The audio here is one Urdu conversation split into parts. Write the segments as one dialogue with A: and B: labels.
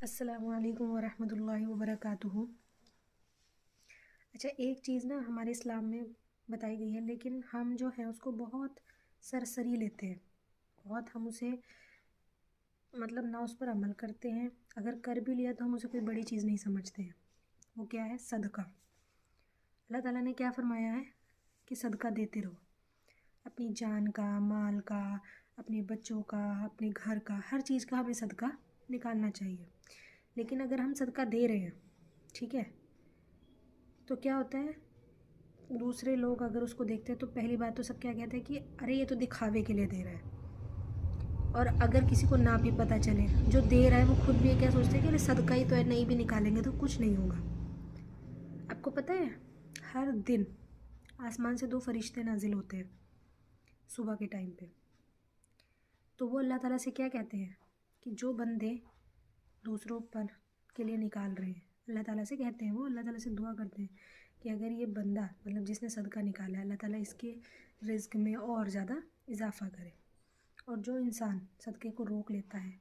A: السلام علیکم ورحمۃ اللہ وبرکاتہ۔ اچھا، ایک چیز نا ہمارے اسلام میں بتائی گئی ہے، لیکن ہم جو ہے اس کو بہت سرسری لیتے ہیں، بہت ہم اسے نہ اس پر عمل کرتے ہیں، اگر کر بھی لیا تو ہم اسے کوئی بڑی چیز نہیں سمجھتے ہیں۔ وہ کیا ہے؟ صدقہ۔ اللہ تعالیٰ نے کیا فرمایا ہے کہ صدقہ دیتے رہو، اپنی جان کا، مال کا، اپنے بچوں کا، اپنے گھر کا، ہر چیز کا ہمیں صدقہ نکالنا چاہیے۔ لیکن اگر ہم صدقہ دے رہے ہیں، ٹھیک ہے، تو کیا ہوتا ہے، دوسرے لوگ اگر اس کو دیکھتے ہیں تو پہلی بات تو سب کیا کہتے ہیں کہ ارے یہ تو دکھاوے کے لیے دے رہا ہے۔ اور اگر کسی کو نہ بھی پتہ چلے، جو دے رہا ہے وہ خود بھی یہ کیا سوچتے ہیں کہ ارے صدقہ ہی تو ہے، نہیں بھی نکالیں گے تو کچھ نہیں ہوگا۔ آپ کو پتہ ہے ہر دن آسمان سے 2 فرشتے نازل ہوتے ہیں صبح کے ٹائم پہ، تو وہ اللہ تعالیٰ سے کیا کہتے ہیں کہ جو بندے دوسروں پر کے لیے نکال رہے ہیں، اللہ تعالیٰ سے کہتے ہیں، وہ اللہ تعالیٰ سے دعا کرتے ہیں کہ اگر یہ بندہ جس نے صدقہ نکالا ہے، اللہ تعالیٰ اس کے رزق میں اور زیادہ اضافہ کرے۔ اور جو انسان صدقے کو روک لیتا ہے،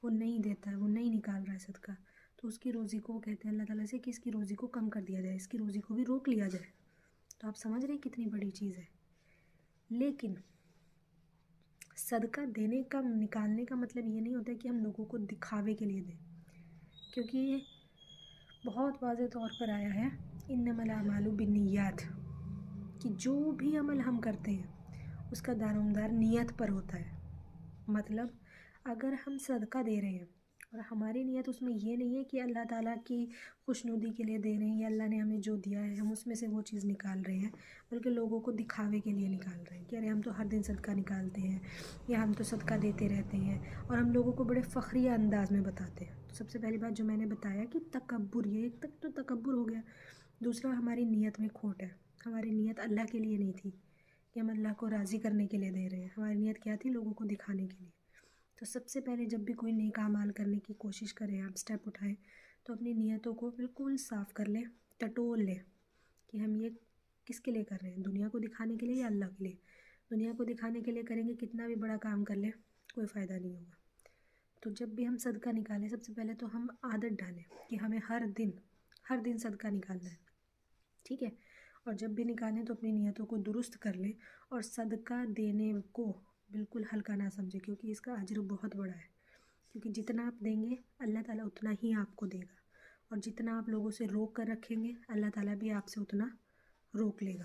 A: وہ نہیں دیتا ہے، وہ نہیں نکال رہا ہے صدقہ، تو اس کی روزی کو کہتے ہیں اللہ تعالیٰ سے کہ اس کی روزی کو کم کر دیا جائے، اس کی روزی کو بھی روک لیا جائے۔ تو آپ سمجھ رہے ہیں کتنی بڑی چیز ہے۔ لیکن صدقہ دینے کا، نکالنے کا مطلب یہ نہیں ہوتا کہ ہم لوگوں کو دکھاوے کے لیے دیں، کیونکہ یہ بہت واضح طور پر آیا ہے انما الاعمال بالنیات، کہ جو بھی عمل ہم کرتے ہیں اس کا دار و مدار نیت پر ہوتا ہے۔ مطلب اگر ہم صدقہ دے رہے ہیں اور ہماری نیت اس میں یہ نہیں ہے کہ اللہ تعالیٰ کی خوشنودی کے لیے دے رہے ہیں یا اللہ نے ہمیں جو دیا ہے ہم اس میں سے وہ چیز نکال رہے ہیں، بلکہ لوگوں کو دکھاوے کے لیے نکال رہے ہیں کہ ارے ہم تو ہر دن صدقہ نکالتے ہیں یا ہم تو صدقہ دیتے رہتے ہیں، اور ہم لوگوں کو بڑے فخریہ انداز میں بتاتے ہیں۔ تو سب سے پہلی بات جو میں نے بتایا کہ تکبر، یہ ایک تک تو تکبر ہو گیا۔ دوسرا، ہماری نیت میں کھوٹ ہے، ہماری نیت اللہ کے لیے نہیں تھی کہ ہم اللہ کو راضی کرنے کے لیے دے رہے ہیں، ہماری نیت کیا تھی؟ لوگوں کو دکھانے کے لیے۔ تو سب سے پہلے جب بھی کوئی نیک اعمال کرنے کی کوشش کریں، آپ اسٹیپ اٹھائیں، تو اپنی نیتوں کو بالکل صاف کر لیں، ٹٹول لیں کہ ہم یہ کس کے لیے کر رہے ہیں، دنیا کو دکھانے کے لیے یا اللہ کے لیے۔ دنیا کو دکھانے کے لیے کریں گے، کتنا بھی بڑا کام کر لیں کوئی فائدہ نہیں ہوگا۔ تو جب بھی ہم صدقہ نکالیں، سب سے پہلے تو ہم عادت ڈالیں کہ ہمیں ہر دن صدقہ نکالنا ہے، ٹھیک ہے؟ اور جب بھی نکالیں تو اپنی نیتوں کو درست کر لیں، اور صدقہ دینے کو بالکل ہلکا نہ سمجھیں، کیونکہ اس کا اجر بہت بڑا ہے۔ کیونکہ جتنا آپ دیں گے اللہ تعالیٰ اتنا ہی آپ کو دے گا، اور جتنا آپ لوگوں سے روک کر رکھیں گے اللہ تعالیٰ بھی آپ سے اتنا روک لے گا۔